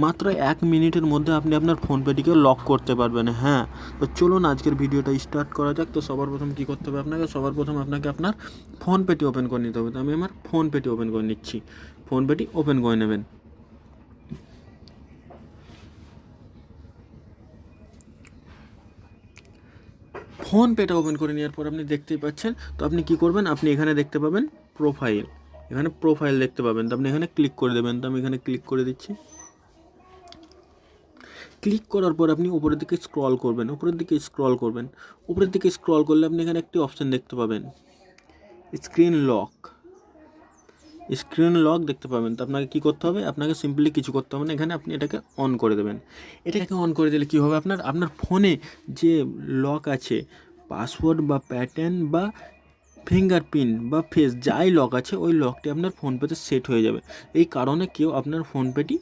মাত্র 1 মিনিটের মধ্যে আপনি আপনার ফোনপেটিকে লক করতে পারবেন। হ্যাঁ, তো চলুন আজকের ভিডিওটা স্টার্ট করা যাক। তো সবার প্রথম কী করতে হবে আপনাকে আপনার ফোনপেটি ওপেন করে নিতে হবে। তো আমি আমার ফোনপেটি ওপেন করে নিচ্ছি। ফোনপেটি ওপেন করে নেবেন। ফোনপেটা ওপেন করে নেওয়ার পর আপনি দেখতেই পাচ্ছেন। তো আপনি কী করবেন, আপনি এখানে দেখতে পাবেন প্রোফাইল, এখানে প্রোফাইল দেখতে পাবেন। তো আপনি এখানে ক্লিক করে দেবেন। তো আমি এখানে ক্লিক করে দিচ্ছি। ক্লিক করার পর আপনি উপরের দিকে স্ক্রল করবেন। উপরের দিকে স্ক্রল করলে আপনি এখানে একটি অপশান দেখতে পাবেন, স্ক্রিন লক দেখতে পাবেন। তো আপনাকে কী করতে হবে, আপনাকে সিম্পলি কিছু করতে হবে না, এখানে আপনি এটাকে অন করে দেবেন। এটাকে অন করে দিলে কী হবে, আপনার ফোনে যে লক আছে, পাসওয়ার্ড বা প্যাটার্ন বা ফিঙ্গারপ্রিন্ট বা ফেস যাই লক আছে, ওই লকটি আপনার ফোনপেতে সেট হয়ে যাবে। এই কারণে কেউ আপনার ফোনপেটি